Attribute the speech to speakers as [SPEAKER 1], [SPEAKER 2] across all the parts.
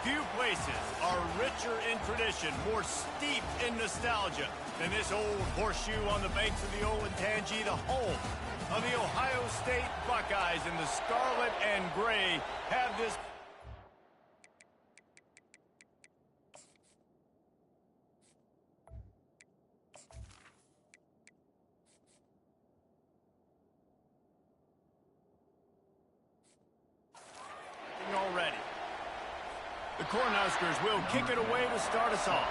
[SPEAKER 1] Few places are richer in tradition, more steeped in nostalgia than this old horseshoe on the banks of the Olentangy, the home of the Ohio State Buckeyes. And the scarlet and gray have this. Already. The Cornhuskers will kick it away to start us off.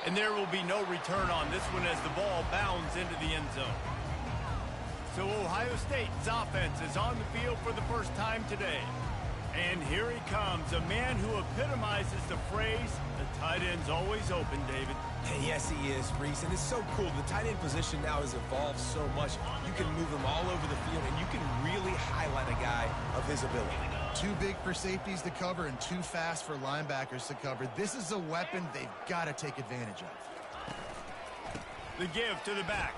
[SPEAKER 1] And there will be no return on this one as the ball bounds into the end zone. So Ohio State's offense is on the field for the first time today. And here he comes, a man who epitomizes the phrase, the tight end's always open, David.
[SPEAKER 2] Yes, he is, Reese, and it's so cool. The tight end position now has evolved so much. You can move him all over the field, and you can really highlight a guy of his ability.
[SPEAKER 3] Too big for safeties to cover and too fast for linebackers to cover. This is a weapon they've got to take advantage of.
[SPEAKER 1] The give to the back.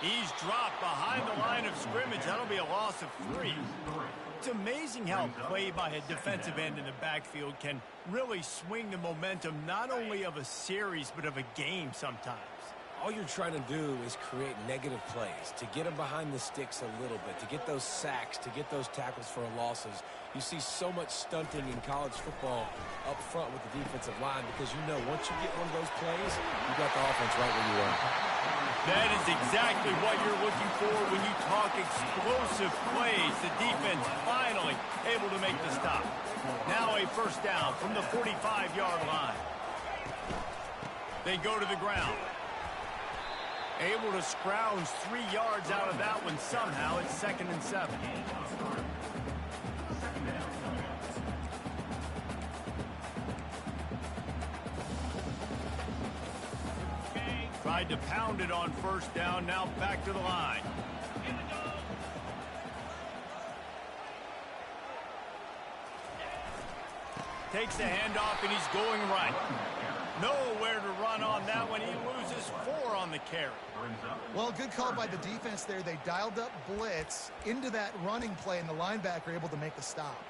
[SPEAKER 1] He's dropped behind the line of scrimmage. That'll be a loss of 3. It's amazing how play by a defensive end in the backfield can really swing the momentum not only of a series but of a game sometimes.
[SPEAKER 2] All you're trying to do is create negative plays, to get them behind the sticks a little bit, to get those sacks, to get those tackles for losses. You see so much stunting in college football up front with the defensive line because you know once you get one of those plays, you got the offense right where you are.
[SPEAKER 1] That is exactly what you're looking for when you talk explosive plays. The defense finally able to make the stop. Now a first down from the 45-yard line. They go to the ground. Able to scrounge 3 yards out of that one somehow. It's 2nd and 7. Tried to pound it on first down, now back to the line. Takes the handoff and he's going right. Nowhere to run on that one. He loses 4 on the carry.
[SPEAKER 3] Well, good call by the defense there. They dialed up blitz into that running play, and the linebacker able to make the stop.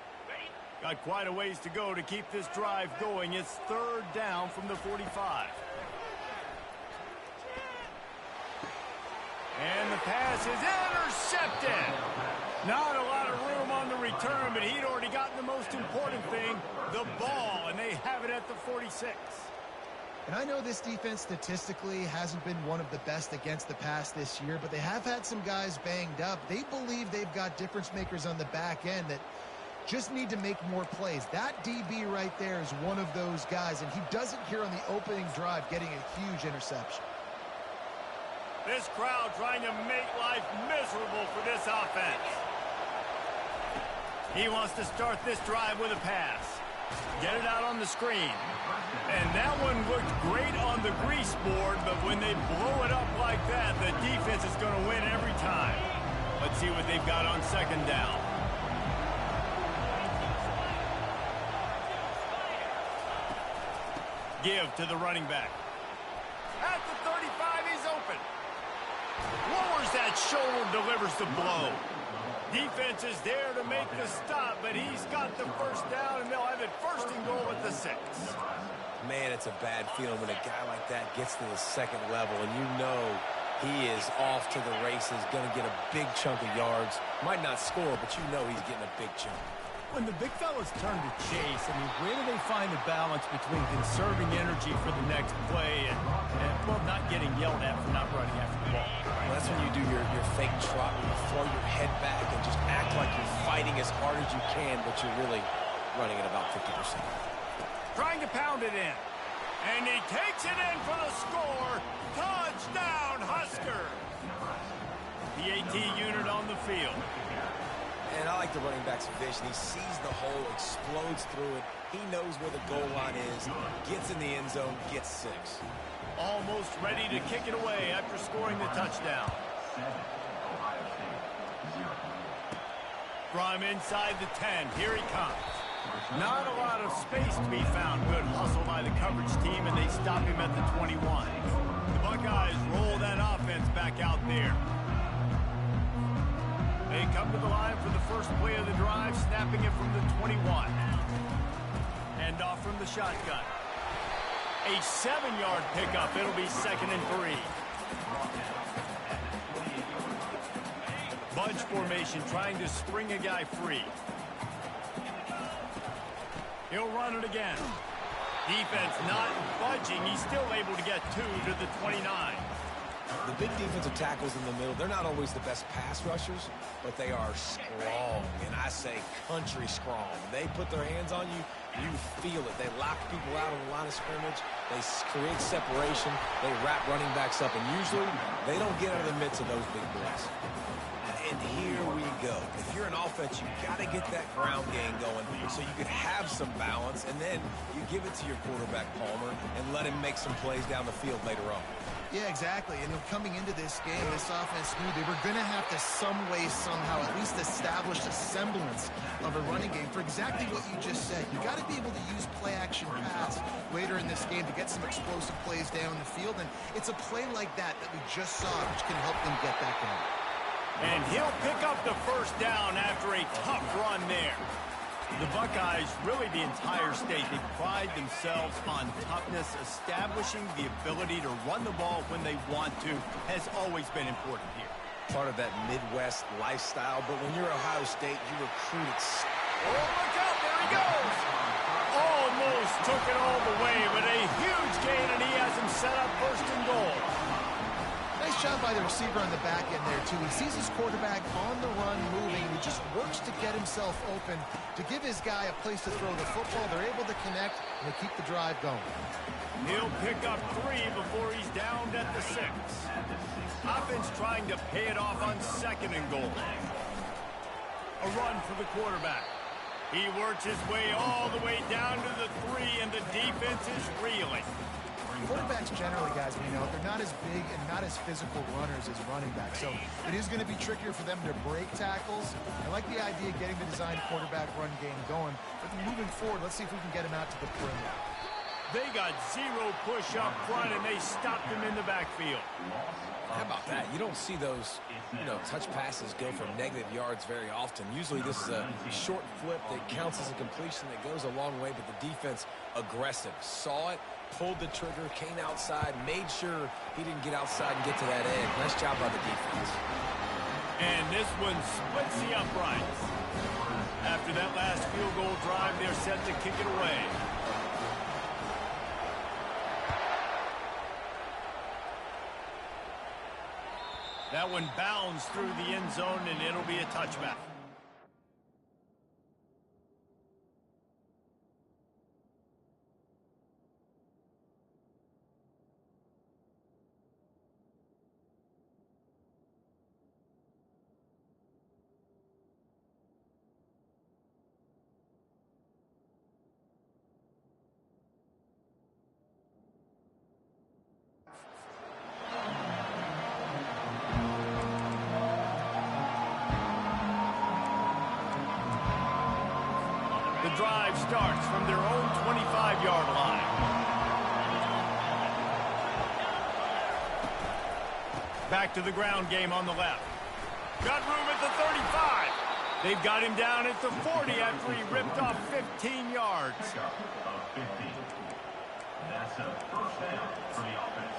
[SPEAKER 1] Got quite a ways to go to keep this drive going. It's 3rd down from the 45. And the pass is intercepted. Not a lot of room on the return, but he'd already gotten the most important thing, the ball, and they have it at the 46.
[SPEAKER 3] And I know this defense statistically hasn't been one of the best against the pass this year, but they have had some guys banged up. They believe they've got difference makers on the back end that just need to make more plays. That DB right there is one of those guys, and he does it here on the opening drive, getting a huge interception.
[SPEAKER 1] This crowd trying to make life miserable for this offense. He wants to start this drive with a pass. Get it out on the screen. And that one looked great on the grease board, but when they blow it up like that, the defense is going to win every time. Let's see what they've got on 2nd down. Give to the running back. At the 35, he's open. Lowers that shoulder, delivers the blow. Defense is there to make the stop, but he's got the first down, and they'll have it 1st and goal at the 6.
[SPEAKER 2] Man, it's a bad feeling when a guy like that gets to the 2nd level, and you know he is off to the races, going to get a big chunk of yards. Might not score, but you know he's getting a big chunk.
[SPEAKER 1] When the big fellas turn to chase, I mean, where do they find the balance between conserving energy for the next play and well, not getting yelled at for not running after the ball?
[SPEAKER 2] Well, that's when you do your fake trot, when you throw your head back and just act like you're fighting as hard as you can, but you're really running at about 50%.
[SPEAKER 1] Trying to pound it in. And he takes it in for the score. Touchdown, Husker! The AT unit on the field.
[SPEAKER 2] And I like the running back's vision. He sees the hole, explodes through it. He knows where the goal line is, gets in the end zone, gets 6.
[SPEAKER 1] Almost ready to kick it away after scoring the touchdown. From inside the 10, here he comes. Not a lot of space to be found. Good hustle by the coverage team, and they stop him at the 21. The Buckeyes roll that offense back out there. They come to the line for the first play of the drive, snapping it from the 21. And off from the shotgun. A 7-yard pickup. It'll be 2nd and 3. Bunch formation, trying to spring a guy free. He'll run it again. Defense not budging. He's still able to get 2 to the 29.
[SPEAKER 2] The big defensive tackles in the middle, they're not always the best pass rushers, but they are strong, and I say country strong. They put their hands on you, you feel it. They lock people out on the line of scrimmage. They create separation. They wrap running backs up, and usually they don't get out of the midst of those big boys. And here we go. If you're an offense, you've got to get that ground game going so you can have some balance, and then you give it to your quarterback, Palmer, and let him make some plays down the field later on.
[SPEAKER 3] Yeah, exactly. And coming into this game, this offense knew they were going to have to some way, somehow, at least establish a semblance of a running game for exactly what you just said. You got to be able to use play-action pass later in this game to get some explosive plays down the field. And it's a play like that that we just saw, which can help them get that going.
[SPEAKER 1] And he'll pick up the first down after a tough run there. The Buckeyes, really the entire state, they pride themselves on toughness. Establishing the ability to run the ball when they want to has always been important here.
[SPEAKER 2] Part of that Midwest lifestyle, but when you're Ohio State, you recruit it.
[SPEAKER 1] Oh, look out, there he goes! Almost took it all the way, but a huge gain, and he has him set up 1st and goal.
[SPEAKER 3] Nice job by the receiver on the back end there, too. He sees his quarterback on the run moving. He just works to get himself open to give his guy a place to throw the football. They're able to connect, and they keep the drive going.
[SPEAKER 1] He'll pick up 3 before he's downed at the 6. Offense trying to pay it off on 2nd and goal. A run for the quarterback. He works his way all the way down to the 3, and the defense is reeling.
[SPEAKER 3] Quarterbacks generally, guys, we know, they're not as big and not as physical runners as running backs. So it is going to be trickier for them to break tackles. I like the idea of getting the designed quarterback run game going. But moving forward, let's see if we can get him out to the perimeter.
[SPEAKER 1] They got 0 push up front, and they stopped him in the backfield.
[SPEAKER 2] How about that? You don't see those, touch passes go for negative yards very often. Usually this is a short flip that counts as a completion that goes a long way, but the defense aggressive. Saw it, pulled the trigger, came outside, made sure he didn't get outside and get to that edge. Nice job by the defense.
[SPEAKER 1] And this one splits the uprights. After that last field goal drive, they're set to kick it away. That one bounds through the end zone, and it'll be a touchback. The drive starts from their own 25-yard line. Back to the ground game on the left. Got room at the 35. They've got him down at the 40 after he ripped off 15 yards.
[SPEAKER 4] That's a first down for the offense.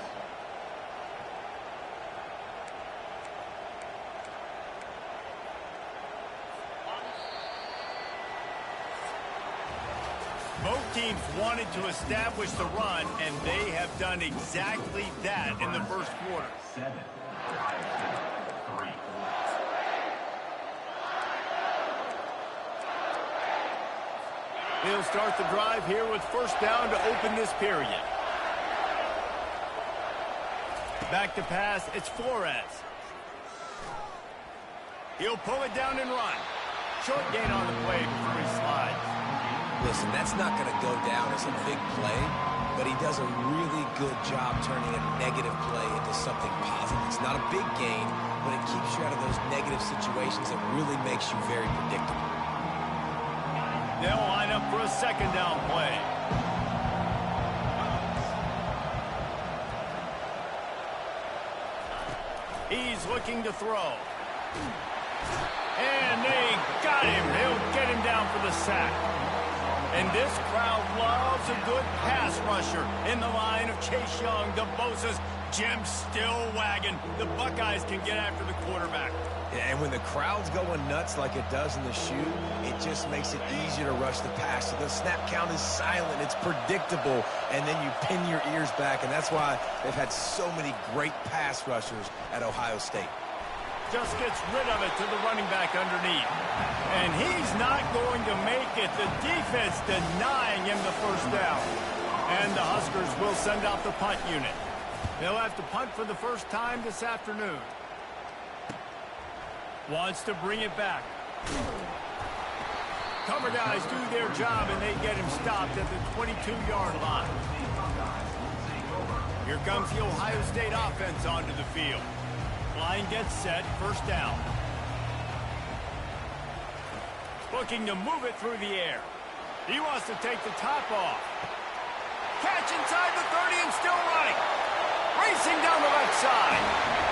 [SPEAKER 1] Both teams wanted to establish the run, and they have done exactly that in the first quarter.
[SPEAKER 4] 7, 5, 3.
[SPEAKER 1] He'll start the drive here with first down to open this period. Back to pass, it's Flores. He'll pull it down and run. Short gain on the play before he slides.
[SPEAKER 2] Listen, that's not going to go down as a big play, but he does a really good job turning a negative play into something positive. It's not a big gain, but it keeps you out of those negative situations that really makes you very predictable.
[SPEAKER 1] They'll line up for a second down play. He's looking to throw. And they got him. They'll get him down for the sack. And this crowd loves a good pass rusher in the line of Chase Young. The Bosa's Jim's still wagging. The Buckeyes can get after the quarterback.
[SPEAKER 2] Yeah, and when the crowd's going nuts like it does in the shoe, it just makes it easier to rush the pass. So the snap count is silent. It's predictable. And then you pin your ears back. And that's why they've had so many great pass rushers at Ohio State.
[SPEAKER 1] Just gets rid of it to the running back underneath. And he's not going to make it. The defense denying him the first down. And the Huskers will send out the punt unit. They'll have to punt for the first time this afternoon. Wants to bring it back. Cover guys do their job, and they get him stopped at the 22-yard line. Here comes the Ohio State offense onto the field. Line gets set, first down. Looking to move it through the air. He wants to take the top off. Catch inside the 30 and still running. Racing down the left side.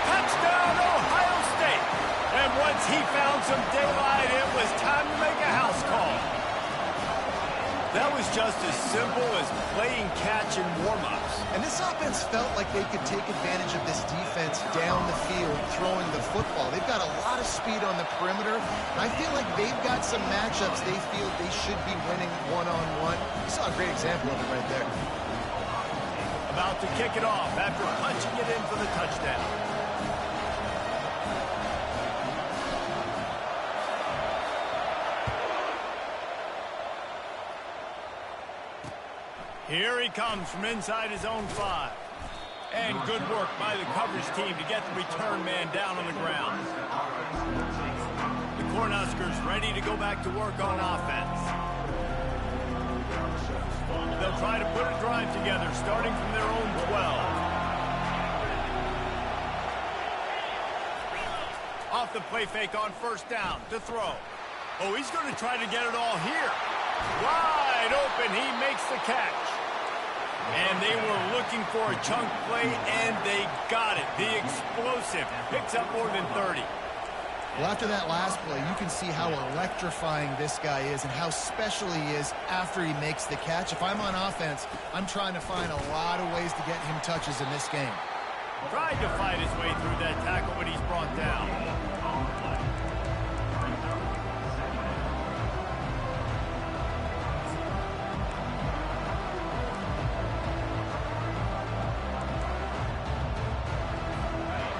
[SPEAKER 1] Touchdown, Ohio State. And once he found some daylight, it was time to make a house call. That was just as simple as playing catch and warm-ups.
[SPEAKER 3] And this offense felt like they could take advantage of this defense down the field throwing the football. They've got a lot of speed on the perimeter. And I feel like they've got some matchups they feel they should be winning one-on-one. You saw a great example of it right there.
[SPEAKER 1] About to kick it off after punching it in for the touchdown. Here he comes from inside his own 5. And good work by the coverage team to get the return man down on the ground. The Cornhuskers ready to go back to work on offense. They'll try to put a drive together starting from their own 12. Off the play fake on first down to throw. Oh, he's going to try to get it all here. Wide open, he makes the catch. And they were looking for a chunk play, and they got it. The explosive picks up more than 30.
[SPEAKER 3] Well, after that last play, you can see how electrifying this guy is and how special he is after he makes the catch. If I'm on offense, I'm trying to find a lot of ways to get him touches in this game.
[SPEAKER 1] Tried to fight his way through that tackle, but he's brought down.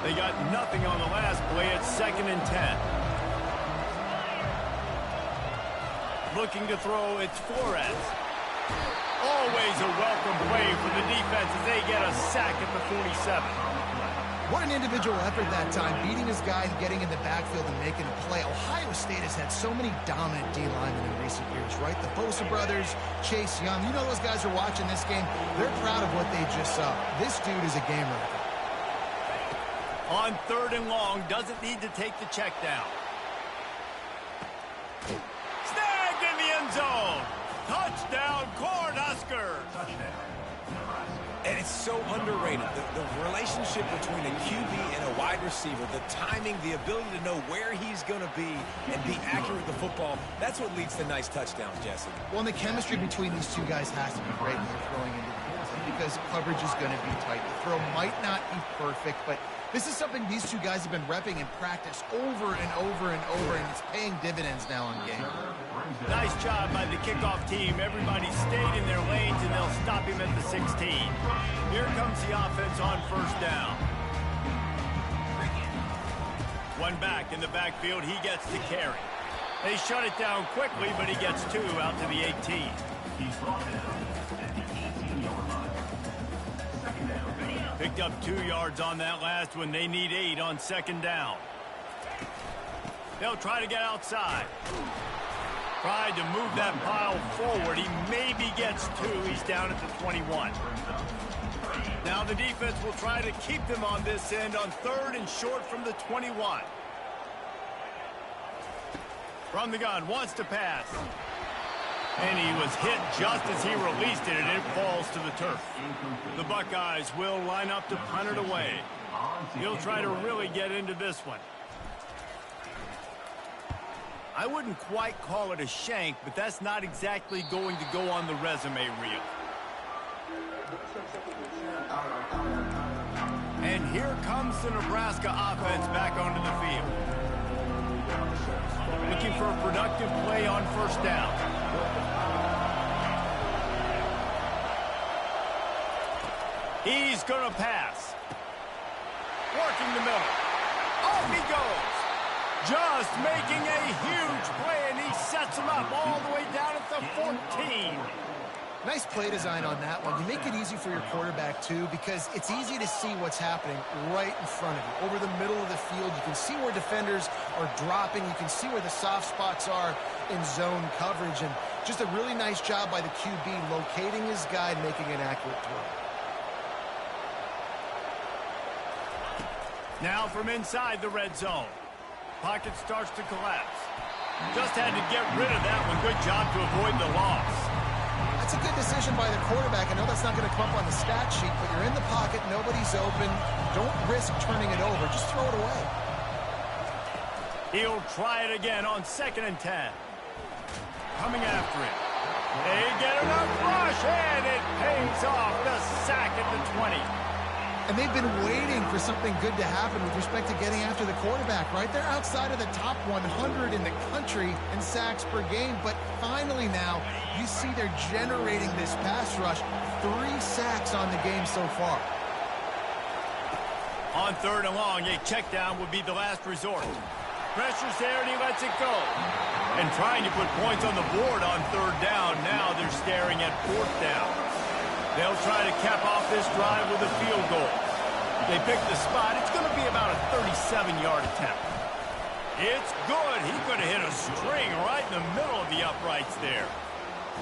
[SPEAKER 1] They got nothing on the last play. It's 2nd and 10. Looking to throw, it's Flores. Always a welcome play for the defense as they get a sack at the 47.
[SPEAKER 3] What an individual effort that time, beating his guy and getting in the backfield and making a play. Ohio State has had so many dominant D-linemen in recent years, right? The Bosa brothers, Chase Young. You know those guys are watching this game. They're proud of what they just saw. This dude is a game record.
[SPEAKER 1] On 3rd and long, doesn't need to take the check down. Snagged in the end zone. Touchdown, Cornhuskers.
[SPEAKER 2] And it's so underrated. The relationship between a QB and a wide receiver, the timing, the ability to know where he's going to be and be accurate with the football, that's what leads to nice touchdowns, Jesse.
[SPEAKER 3] Well, and the chemistry between these two guys has to be great when they're throwing into the end zone because coverage is going to be tight. The throw might not be perfect, but this is something these two guys have been repping in practice over and over and over, and it's paying dividends now on game.
[SPEAKER 1] Nice job by the kickoff team. Everybody stayed in their lanes, and they'll stop him at the 16. Here comes the offense on first down. One back in the backfield. He gets the carry. They shut it down quickly, but he gets 2 out to the 18.
[SPEAKER 4] He's brought down at the 18-yard line. Second down.
[SPEAKER 1] Picked up 2 yards on that last one. They need 8 on 2nd down. They'll try to get outside. Tried to move that pile forward. He maybe gets 2. He's down at the 21. Now the defense will try to keep them on this end on 3rd and short from the 21. From the gun, wants to pass. And he was hit just as he released it, and it falls to the turf. The Buckeyes will line up to punt it away. He'll try to really get into this one. I wouldn't quite call it a shank, but that's not exactly going to go on the resume reel. And here comes the Nebraska offense back onto the field. Looking for a productive play on first down. He's going to pass. Working the middle. Off he goes. Just making a huge play, and he sets him up all the way down at the 14.
[SPEAKER 3] Nice play design on that one. You make it easy for your quarterback, too, because it's easy to see what's happening right in front of you. Over the middle of the field, you can see where defenders are dropping. You can see where the soft spots are in zone coverage. And just a really nice job by the QB locating his guy and making an accurate throw.
[SPEAKER 1] Now from inside the red zone. Pocket starts to collapse. Just had to get rid of that one. Good job to avoid the loss.
[SPEAKER 3] That's a good decision by the quarterback. I know that's not going to come up on the stat sheet, but you're in the pocket, nobody's open. Don't risk turning it over. Just throw it away.
[SPEAKER 1] He'll try it again on 2nd and 10. Coming after it. They get enough rush, and it pays off. The sack at the 20.
[SPEAKER 3] And they've been waiting for something good to happen with respect to getting after the quarterback, right? They're outside of the top 100 in the country in sacks per game, but finally now you see they're generating this pass rush. 3 sacks on the game so far.
[SPEAKER 1] On 3rd and long, a check down would be the last resort. Pressure's there, and he lets it go. And trying to put points on the board on 3rd down. Now they're staring at 4th down. They'll try to cap off this drive with a field goal. They pick the spot. It's going to be about a 37-yard attempt. It's good. He could have hit a string right in the middle of the uprights there.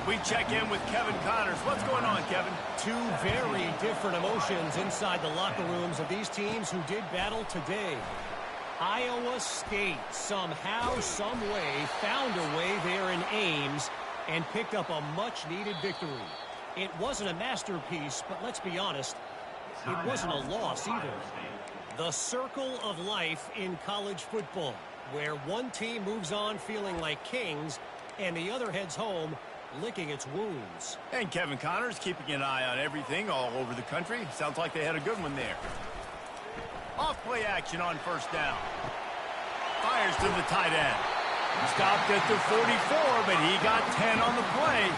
[SPEAKER 1] We check in with Kevin Connors. What's going on, Kevin?
[SPEAKER 5] 2 very different emotions inside the locker rooms of these teams who did battle today. Iowa State somehow, some way, found a way there in Ames and picked up a much-needed victory. It wasn't a masterpiece, but let's be honest, it wasn't a loss either. The circle of life in college football, where one team moves on feeling like kings and the other heads home licking its wounds.
[SPEAKER 1] And Kevin Connors keeping an eye on everything all over the country. Sounds like they had a good one there. Off play action on 1st down. Fires to the tight end. Stopped at the 44, but he got 10 on the play.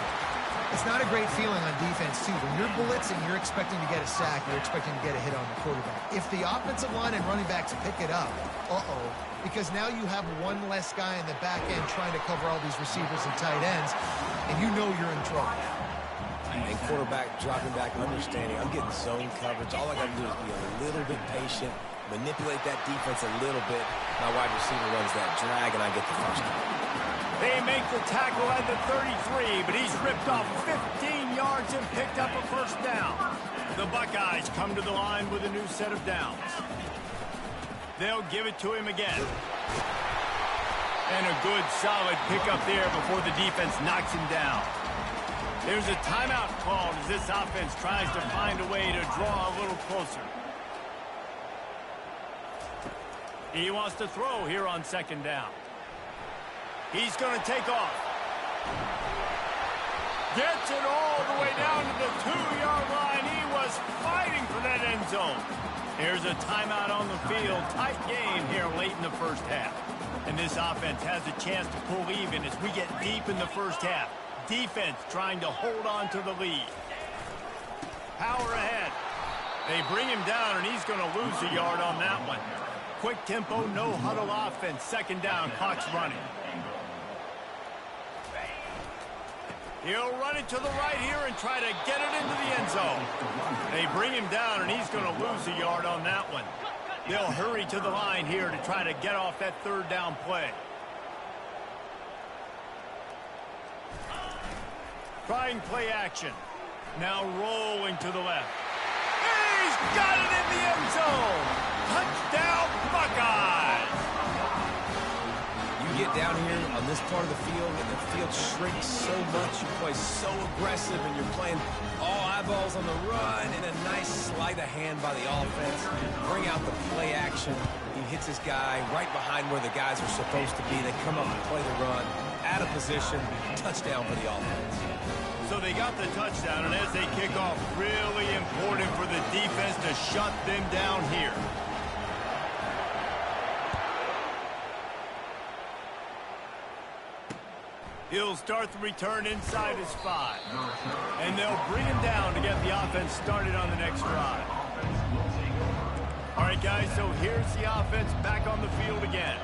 [SPEAKER 3] It's not a great feeling on defense, too. When you're blitzing, you're expecting to get a sack. You're expecting to get a hit on the quarterback. If the offensive line and running backs pick it up, because now you have one less guy in the back end trying to cover all these receivers and tight ends, and you know you're in trouble.
[SPEAKER 2] And quarterback dropping back, understanding, I'm getting zone coverage. All I got to do is be a little bit patient, manipulate that defense a little bit. My wide receiver runs that drag, and I get the first down.
[SPEAKER 1] They make the tackle at the 33, but he's ripped off 15 yards and picked up a 1st down. The Buckeyes come to the line with a new set of downs. They'll give it to him again. And a good, solid pickup there before the defense knocks him down. There's a timeout called as this offense tries to find a way to draw a little closer. He wants to throw here on 2nd down. He's going to take off. Gets it all the way down to the 2-yard line. He was fighting for that end zone. Here's a timeout on the field. Tight game here late in the 1st half. And this offense has a chance to pull even as we get deep in the 1st half. Defense trying to hold on to the lead. Power ahead. They bring him down, and he's going to lose a yard on that one. Quick tempo, no huddle offense. 2nd down, clock's running. He'll run it to the right here and try to get it into the end zone. They bring him down, and he's going to lose a yard on that one. They'll hurry to the line here to try to get off that 3rd down play. Trying play action. Now rolling to the left. He's got it in the end zone. Touchdown, Buckeyes.
[SPEAKER 2] You get down here on this part of the field and the field shrinks so much, you play so aggressive and you're playing all eyeballs on the run and a nice sleight of hand by the offense. Bring out the play action. He hits his guy right behind where the guys are supposed to be. They come up and play the run, out of position, touchdown for the offense.
[SPEAKER 1] So they got the touchdown, and as they kick off, really important for the defense to shut them down here. He'll start the return inside his 5. And they'll bring him down to get the offense started on the next drive. All right, guys, so here's the offense back on the field again.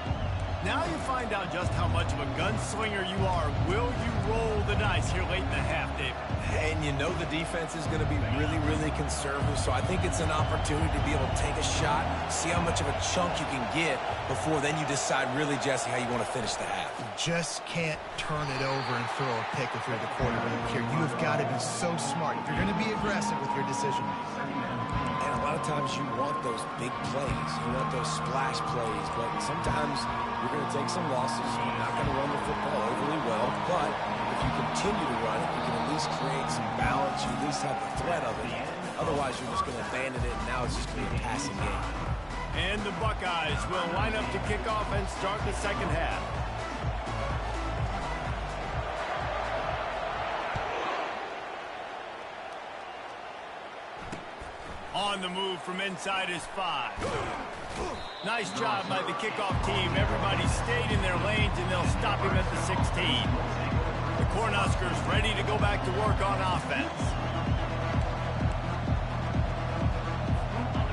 [SPEAKER 1] Now you find out just how much of a gunslinger you are. Will you roll the dice here late in the half, David?
[SPEAKER 2] And you know the defense is going to be really, really conservative, so I think it's an opportunity to be able to take a shot, see how much of a chunk you can get before then you decide really, Jesse, how you want to finish the half.
[SPEAKER 3] You just can't turn it over and throw a pick if you're the quarterback here. You have got to be so smart. You're going to be aggressive with your decision.
[SPEAKER 2] And a lot of times you want those big plays. You want those splash plays, but sometimes you're going to take some losses. You're not going to run the football overly well, but if you continue to run it, you can at least create some balance. You at least have the threat of it. Otherwise, you're just going to abandon it, and now it's just going to be a passing game.
[SPEAKER 1] And the Buckeyes will line up to kick off and start the second half. On the move from inside his 5. Nice job by the kickoff team. Everybody stayed in their lanes, and they'll stop him at the 16. The Cornhuskers ready to go back to work on offense.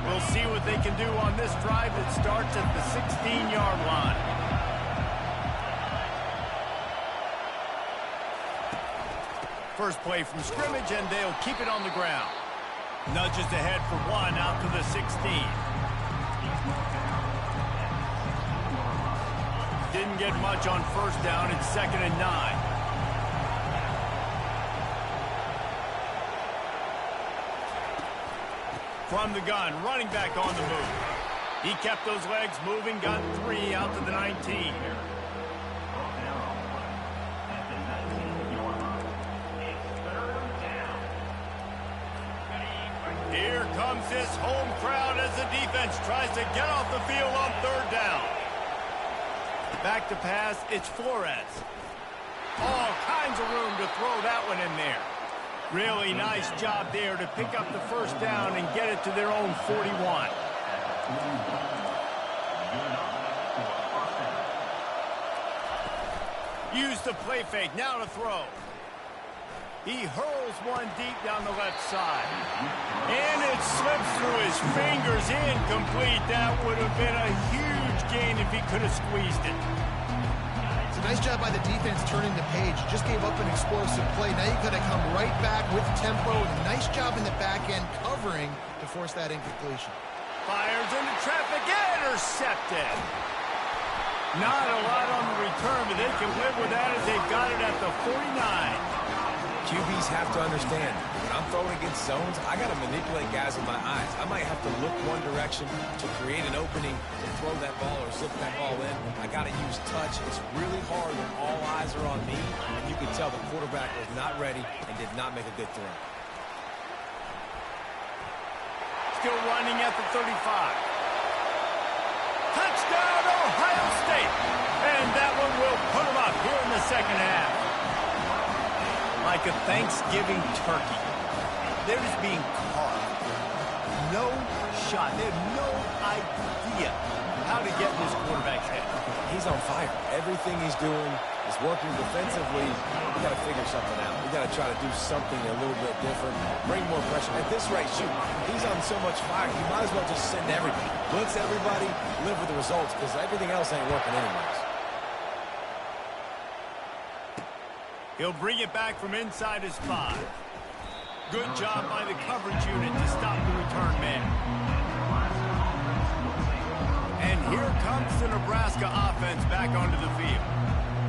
[SPEAKER 1] We'll see what they can do on this drive that starts at the 16-yard line. First play from scrimmage, and they'll keep it on the ground. Nudges ahead for 1 out to the 16. Didn't get much on first down. It's 2nd and 9. From the gun, running back on the move. He kept those legs moving, got 3 out to the 19. Here comes this home crowd as the defense tries to get off the field on 3rd down. Back to pass, it's Flores. All kinds of room to throw that one in there. Really nice job there to pick up the first down and get it to their own 41. Use the play fake, now to throw. He hurls one deep down the left side. And it slips through his fingers, incomplete. That would have been a huge gain if he could have squeezed it.
[SPEAKER 3] It's a nice job by the defense turning the page. Just gave up an explosive play. Now you got to come right back with tempo. And a nice job in the back end covering to force that incompletion.
[SPEAKER 1] Fires into traffic, intercepted. Not a lot on the return, but they can live with that as they've got it at the 49.
[SPEAKER 2] QBs have to understand, when I'm throwing against zones, I got to manipulate guys with my eyes. I might have to look one direction to create an opening to throw that ball or zip that ball in. I got to use touch. It's really hard when all eyes are on me, and you can tell the quarterback was not ready and did not make a good throw.
[SPEAKER 1] Still running at the 35. Touchdown, Ohio State! And that one will put them up here in the second half. Like a Thanksgiving turkey. They're just being carved. No shot. They have no idea how to get in this quarterback's head.
[SPEAKER 2] He's on fire. Everything he's doing is working defensively. We got to figure something out. We got to try to do something a little bit different. Bring more pressure. At this rate, shoot, he's on so much fire, you might as well just send everybody. Blitz everybody, live with the results, because everything else ain't working anyways.
[SPEAKER 1] He'll bring it back from inside his 5. Good job by the coverage unit to stop the return man. And here comes the Nebraska offense back onto the field.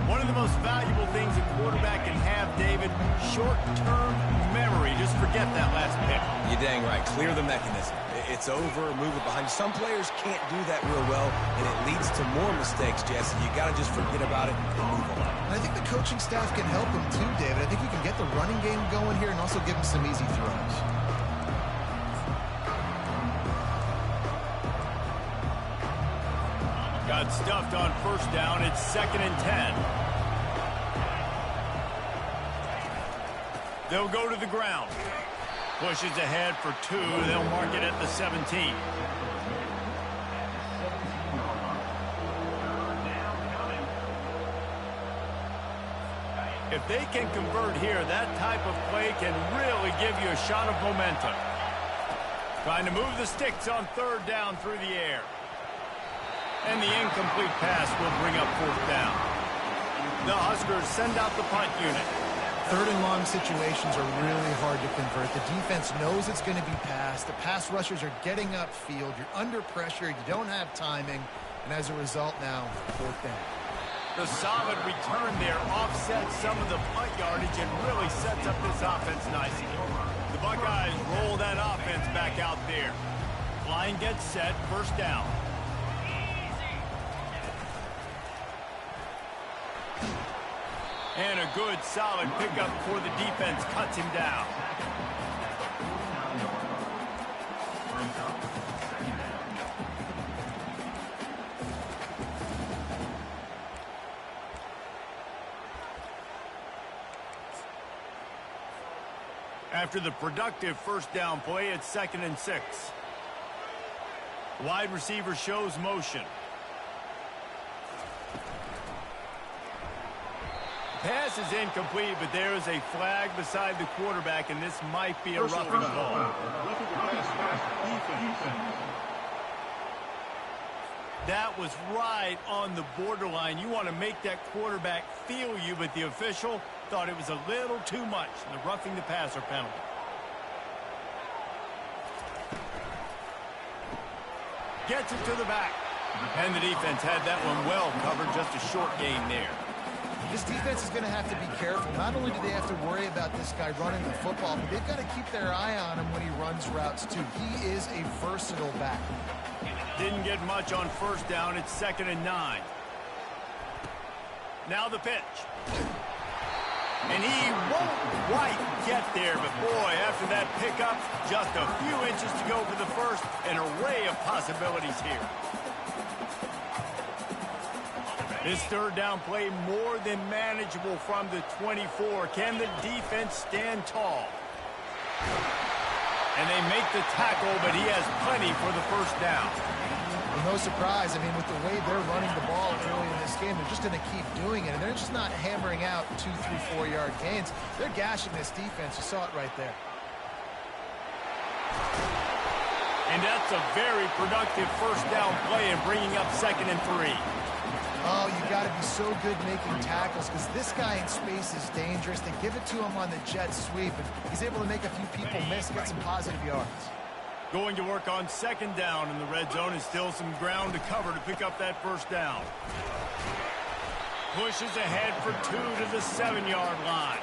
[SPEAKER 1] One of the most valuable things a quarterback can have, David, short-term memory. Just forget that last pick.
[SPEAKER 2] You're dang right. Clear the mechanism. it's over, move it behind. Some players can't do that real well, and it leads to more mistakes, Jesse. You got to just forget about it and move on.
[SPEAKER 3] And I think the coaching staff can help him too, David. I think you can get the running game going here and also give him some easy throws.
[SPEAKER 1] Got stuffed on first down. It's 2nd and 10. They'll go to the ground. Pushes ahead for 2. They'll mark it at the 17. If they can convert here, that type of play can really give you a shot of momentum. Trying to move the sticks on 3rd down through the air. And the incomplete pass will bring up 4th down. The Huskers send out the punt unit.
[SPEAKER 3] 3rd and long situations are really hard to convert. The defense knows it's going to be passed. The pass rushers are getting upfield. You're under pressure. You don't have timing. And as a result now, 4th down.
[SPEAKER 1] The solid return there offsets some of the punt yardage and really sets up this offense nicely. The Buckeyes roll that offense back out there. Line gets set, 1st down. And a good, solid pickup before the defense cuts him down. After the productive 1st down play, it's 2nd and 6. Wide receiver shows motion. Pass is incomplete, but there is a flag beside the quarterback, and this might be a roughing ball. That was right on the borderline. You want to make that quarterback feel you, but the official thought it was a little too much. The roughing the passer penalty. Gets it to the back. And the defense had that one well covered, just a short gain there.
[SPEAKER 3] This defense is going to have to be careful. Not only do they have to worry about this guy running the football, but they've got to keep their eye on him when he runs routes too. He is a versatile back.
[SPEAKER 1] Didn't get much on 1st down. It's 2nd and 9. Now the pitch. And he won't quite get there, but boy, after that pickup, just a few inches to go for the first. An array of possibilities here. This 3rd down play more than manageable from the 24. Can the defense stand tall? And they make the tackle, but he has plenty for the 1st down.
[SPEAKER 3] Well, no surprise. I mean, with the way they're running the ball early in this game, they're just going to keep doing it. And they're just not hammering out 2, 3, 4-yard gains. They're gashing this defense. You saw it right there.
[SPEAKER 1] And that's a very productive 1st down play and bringing up 2nd and 3.
[SPEAKER 3] Oh, you got to be so good making tackles because this guy in space is dangerous. They give it to him on the jet sweep, and he's able to make a few people miss, get some positive yards.
[SPEAKER 1] Going to work on 2nd down in the red zone is still some ground to cover to pick up that 1st down. Pushes ahead for 2 to the 7-yard line.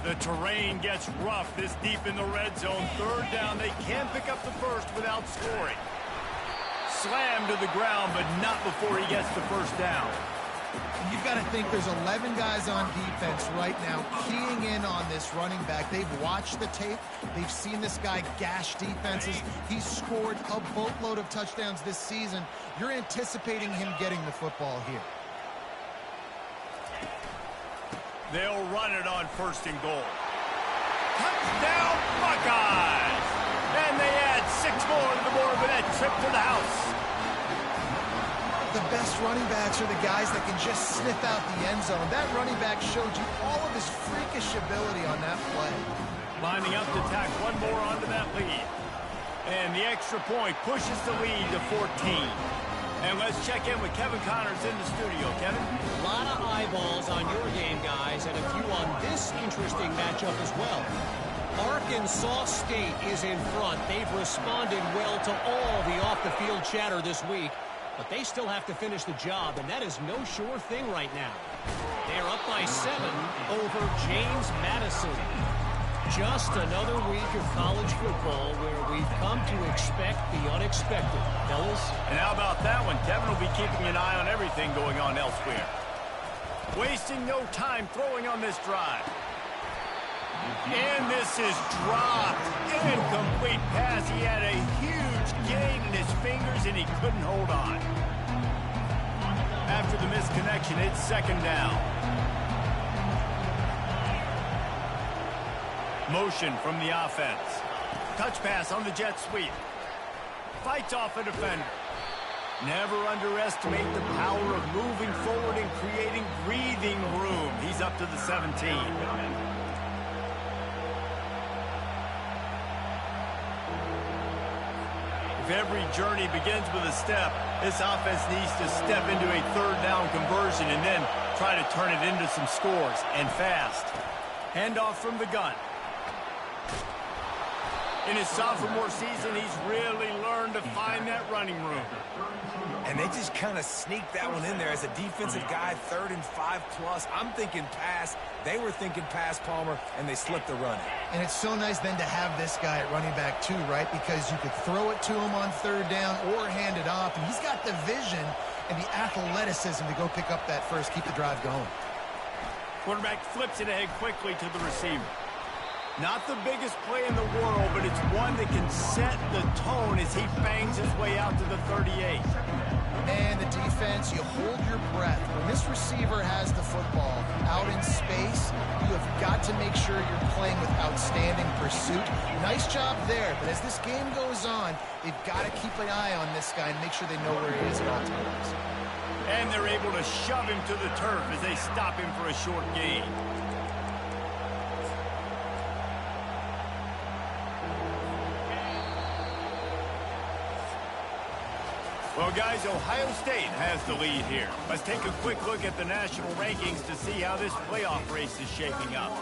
[SPEAKER 1] The terrain gets rough this deep in the red zone. 3rd down, they can pick up the first without scoring. Slammed to the ground, but not before he gets the 1st down.
[SPEAKER 3] You've got to think there's 11 guys on defense right now keying in on this running back. They've watched the tape. They've seen this guy gash defenses. He's scored a boatload of touchdowns this season. You're anticipating him getting the football here.
[SPEAKER 1] They'll run it on 1st and goal. Touchdown, Buckeyes! And they add 6 more to the board with that trip to the house.
[SPEAKER 3] The best running backs are the guys that can just sniff out the end zone. That running back showed you all of his freakish ability on that play.
[SPEAKER 1] Lining up to tack one more onto that lead. And the extra point pushes the lead to 14. And let's check in with Kevin Connors in the studio. Kevin?
[SPEAKER 5] A lot of eyeballs on your game, guys, and a few on this interesting matchup as well. Arkansas State is in front. They've responded well to all the off-the-field chatter this week. but they still have to finish the job, and that is no sure thing right now. They're up by 7 over James Madison. Just another week of college football where we've come to expect the unexpected. Fellas?
[SPEAKER 1] And how about that one? Kevin will be keeping an eye on everything going on elsewhere. Wasting no time throwing on this drive. And this is dropped. Incomplete pass. He had a huge gain in his fingers, and he couldn't hold on. After the misconnection, it's second down. Motion from the offense. Touch pass on the jet sweep. Fights off a defender. Never underestimate the power of moving forward and creating breathing room. He's up to the 17. If every journey begins with a step, this offense needs to step into a third down conversion and then try to turn it into some scores, and fast. Handoff from the gun. In his sophomore season, he's really learned to find that running room.
[SPEAKER 2] And they just kind of sneaked that one in there as a defensive guy, 3rd and 5+. I'm thinking pass. They were thinking pass, Palmer, and they slipped the run.
[SPEAKER 3] And it's so nice then to have this guy at running back too, right? Because you could throw it to him on 3rd down or hand it off. And he's got the vision and the athleticism to go pick up that first, keep the drive going.
[SPEAKER 1] Quarterback flips it ahead quickly to the receiver. Not the biggest play in the world, but it's one that can set the tone as he bangs his way out to the 38.
[SPEAKER 3] And the defense, you hold your breath. When this receiver has the football out in space, you have got to make sure you're playing with outstanding pursuit. Nice job there, but as this game goes on, they've got to keep an eye on this guy and make sure they know where he is at all times.
[SPEAKER 1] And they're able to shove him to the turf as they stop him for a short gain. Well, guys, Ohio State has the lead here. Let's take a quick look at the national rankings to see how this playoff race is shaping up.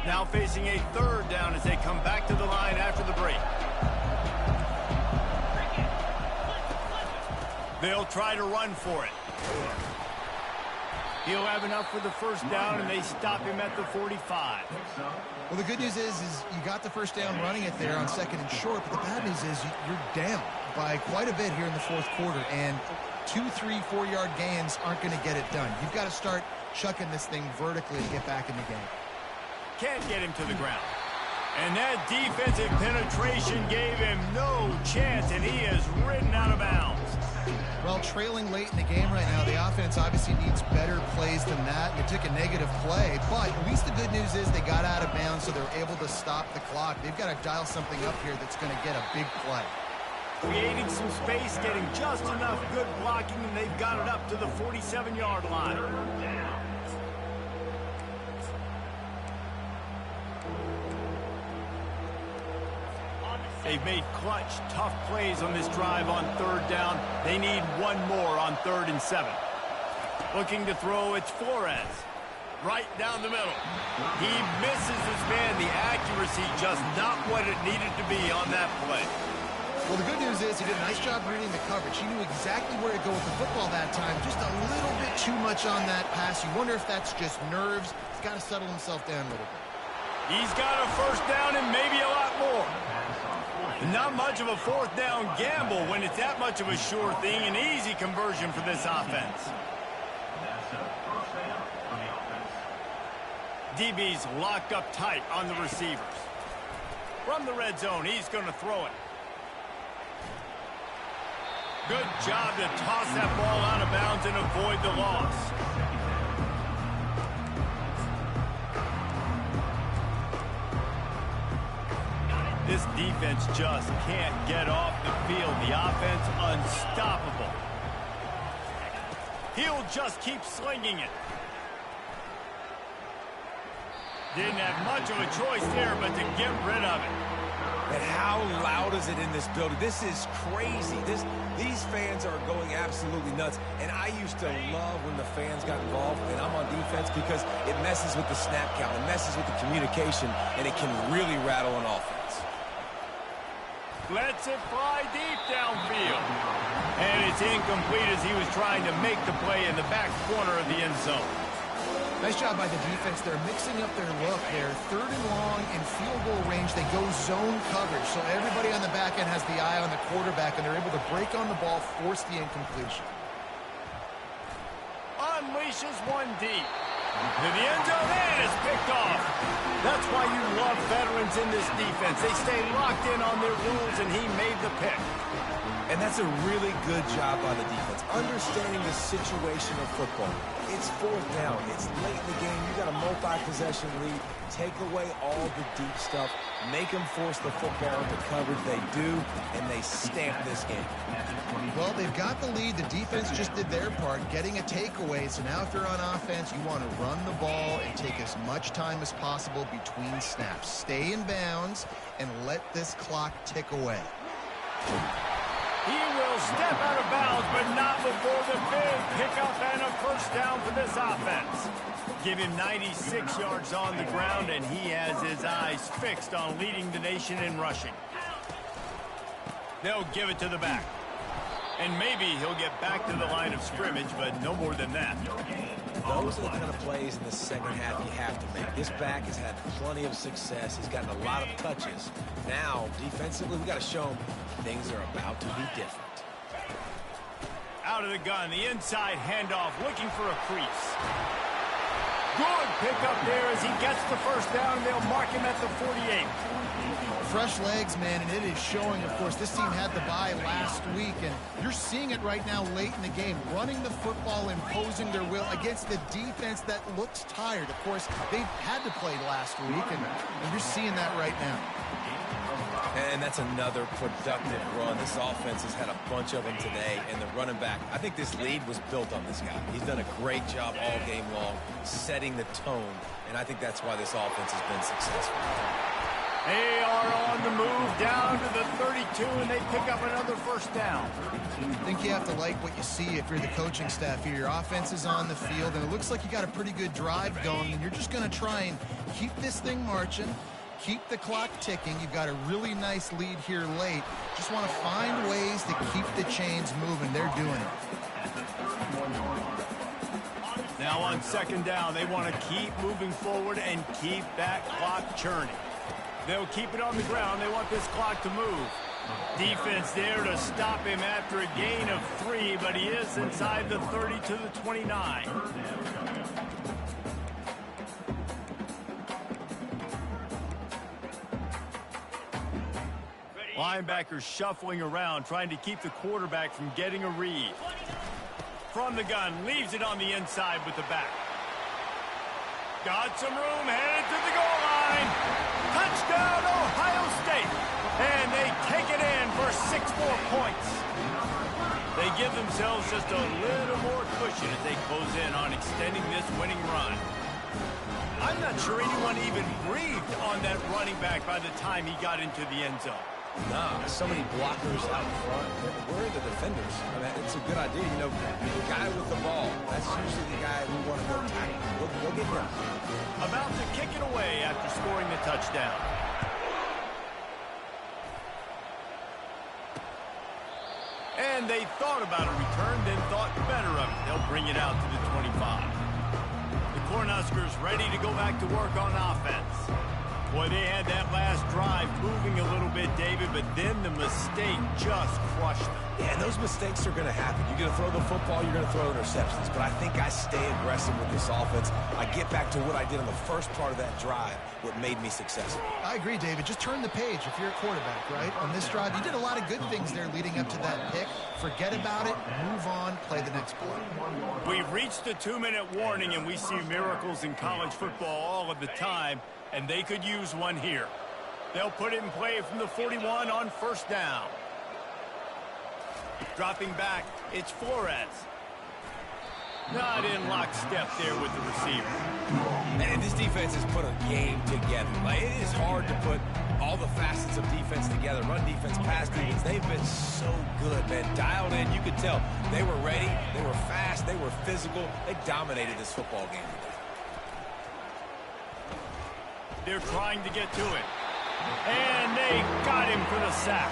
[SPEAKER 1] Now facing a third down as they come back to the line after the break. They'll try to run for it. He'll have enough for the first down, and they stop him at the 45.
[SPEAKER 3] Well, the good news is you got the first down running it there on 2nd and short, but the bad news is you're down by quite a bit here in the 4th quarter, and 2, 3, 4-yard gains aren't going to get it done. You've got to start chucking this thing vertically to get back in the game.
[SPEAKER 1] Can't get him to the ground. And that defensive penetration gave him no chance, and he is ridden out of bounds.
[SPEAKER 3] Well, trailing late in the game right now, the offense obviously needs better plays than that. They took a negative play, but at least the good news is they got out of bounds, so they're able to stop the clock. They've got to dial something up here that's going to get a big play.
[SPEAKER 1] Creating some space, getting just enough good blocking, and they've got it up to the 47-yard line. They've made clutch, tough plays on this drive on 3rd down. They need one more on 3rd and 7. Looking to throw, it's Flores. Right down the middle. He misses his man. The accuracy just not what it needed to be on that play.
[SPEAKER 3] Well, the good news is he did a nice job reading the coverage. He knew exactly where to go with the football that time. Just a little bit too much on that pass. You wonder if that's just nerves. He's got to settle himself down a little bit.
[SPEAKER 1] He's got a first down and maybe a lot more. Not much of a 4th down gamble when it's that much of a sure thing. An easy conversion for this offense. DB's locked up tight on the receivers. From the red zone, he's going to throw it. Good job to toss that ball out of bounds and avoid the loss. This defense just can't get off the field. The offense unstoppable. He'll just keep slinging it. Didn't have much of a choice there, but to get rid of it.
[SPEAKER 2] And how loud is it in this building? This is crazy. These fans are going absolutely nuts. And I used to love when the fans got involved, and I'm on defense, because it messes with the snap count. It messes with the communication, and it can really rattle an offense.
[SPEAKER 1] Lets it fly deep downfield. And it's incomplete as he was trying to make the play in the back corner of the end zone.
[SPEAKER 3] Nice job by the defense. They're mixing up their look. They're 3rd and long in field goal range. They go zone coverage. So everybody on the back end has the eye on the quarterback, and they're able to break on the ball, force the incompletion.
[SPEAKER 1] Unleashes one deep. To the end zone, and it's picked off. That's why you love veterans in this defense. They stay locked in on their rules, and he made the pick.
[SPEAKER 2] And that's a really good job by the defense, understanding the situation of football. It's 4th down. It's late in the game. You got a multi-possession lead. Take away all the deep stuff. Make them force the football into coverage. They do, and they stamp this game.
[SPEAKER 3] Well, they've got the lead. The defense just did their part, getting a takeaway. So now if you're on offense, you want to run the ball and take as much time as possible between snaps. Stay in bounds and let this clock tick away.
[SPEAKER 1] He will step out of bounds, but not before the big pickup and a first down for this offense. Give him 96 yards on the ground, and he has his eyes fixed on leading the nation in rushing. They'll give it to the back. And maybe he'll get back to the line of scrimmage, but no more than that.
[SPEAKER 2] Those are the kind of plays in the second half you have to make. This back has had plenty of success. He's gotten a lot of touches. Now, defensively, we got to show him things are about to be different.
[SPEAKER 1] Out of the gun, the inside handoff, looking for a crease. Good pickup there as he gets the first down, and they'll mark him at the 48.
[SPEAKER 3] Fresh legs, man, and it is showing. Of course, this team had the bye last week, and you're seeing it right now late in the game. Running the football, imposing their will against the defense that looks tired. Of course, they had to play last week, and you're seeing that right now.
[SPEAKER 2] And that's another productive run. This offense has had a bunch of them today, and the running back, I think this lead was built on this guy. He's done a great job all game long, setting the tone, and I think that's why this offense has been successful.
[SPEAKER 1] They are on the move down to the 32, and they pick up another first down.
[SPEAKER 3] I think you have to like what you see if you're the coaching staff here. Your offense is on the field, and it looks like you got a pretty good drive going, and you're just going to try and keep this thing marching, keep the clock ticking. You've got a really nice lead here late. Just want to find ways to keep the chains moving. They're doing it.
[SPEAKER 1] Now on second down, they want to keep moving forward and keep that clock churning. They'll keep it on the ground. They want this clock to move. Defense there to stop him after a gain of 3, but he is inside the 30 to the 29. Linebackers shuffling around, trying to keep the quarterback from getting a read. From the gun, leaves it on the inside with the back. Got some room, headed to the goal line. Touchdown, Ohio State. And they take it in for 6 more points. They give themselves just a little more cushion as they close in on extending this winning run. I'm not sure anyone even breathed on that running back by the time he got into the end zone.
[SPEAKER 2] Nah, so many blockers out front. Where are the defenders? I mean, it's a good idea. You know, the guy with the ball, that's usually the guy we want to go tackle. We'll get him.
[SPEAKER 1] About to kick it away after scoring the touchdown. And they thought about a return, then thought better of it. They'll bring it out to the 25. The Cornhuskers ready to go back to work on offense. Boy, they had that last drive moving a little bit, David, but then the mistake just crushed them.
[SPEAKER 2] Yeah, and those mistakes are going to happen. You're going to throw the football, you're going to throw interceptions. But I think I stay aggressive with this offense. I get back to what I did on the first part of that drive, what made me successful.
[SPEAKER 3] I agree, David. Just turn the page if you're a quarterback, right? On this drive, you did a lot of good things there leading up to that pick. Forget about it, move on, play the next play.
[SPEAKER 1] We've reached the 2-minute warning, and we see miracles in college football all of the time, and they could use one here. They'll put it in play from the 41 on first down. Dropping back, it's Flores. Not in lockstep there with the receiver.
[SPEAKER 2] And this defense has put a game together. Like, it is hard to put all the facets of defense together. Run defense, pass defense. They've been so good, man. Dialed in, you could tell. They were ready, they were fast, they were physical. They dominated this football game today.
[SPEAKER 1] They're trying to get to it. And they got him for the sack.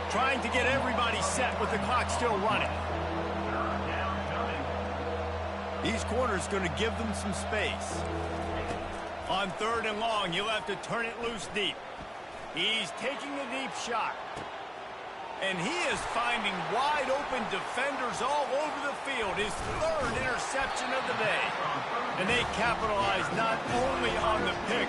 [SPEAKER 1] Trying to get everybody set with the clock still running. These corners going to give them some space. On 3rd and long, he'll have to turn it loose deep. He's taking the deep shot. And he is finding wide open defenders all over the field. His 3rd interception of the day. And they capitalize not only on the pick,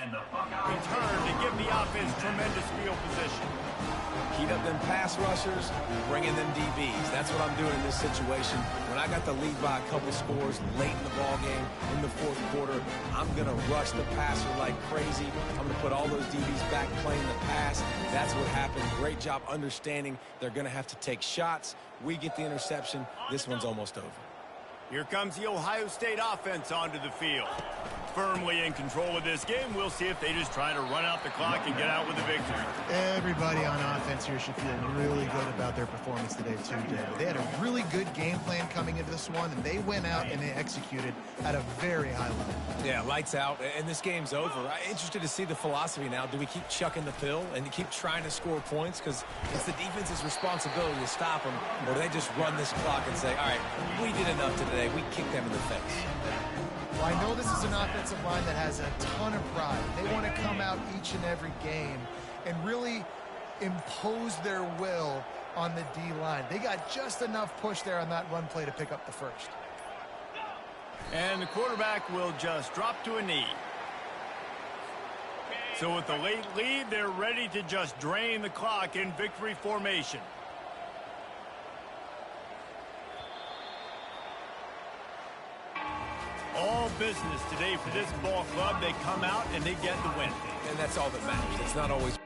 [SPEAKER 4] And the Buckeyes
[SPEAKER 1] Return to give the offense tremendous field position.
[SPEAKER 2] Heat up them pass rushers, bring in them DBs. That's what I'm doing in this situation. When I got the lead by a couple scores late in the ball game, in the fourth quarter, I'm going to rush the passer like crazy. I'm going to put all those DBs back playing the pass. That's what happened. Great job understanding they're going to have to take shots. We get the interception. This one's almost over.
[SPEAKER 1] Here comes the Ohio State offense onto the field. Firmly in control of this game. We'll see if they just try to run out the clock and get out with a victory.
[SPEAKER 3] Everybody on offense here should feel really good about their performance today, too, David. They had a really good game plan coming into this one, and they went out and they executed at a very high level.
[SPEAKER 2] Yeah, lights out, and this game's over. I'm interested to see the philosophy now. Do we keep chucking the pill and keep trying to score points? Because it's the defense's responsibility to stop them, or do they just run this clock and say, all right, we did enough today. We kicked them in the face.
[SPEAKER 3] Well, I know this is an offensive line that has a ton of pride. They want to come out each and every game and really impose their will on the D-line. They got just enough push there on that run play to pick up the first.
[SPEAKER 1] And the quarterback will just drop to a knee. So with the late lead, they're ready to just drain the clock in victory formation. All business today for this ball club. They come out and they get the win.
[SPEAKER 2] And that's all that matters. It's not always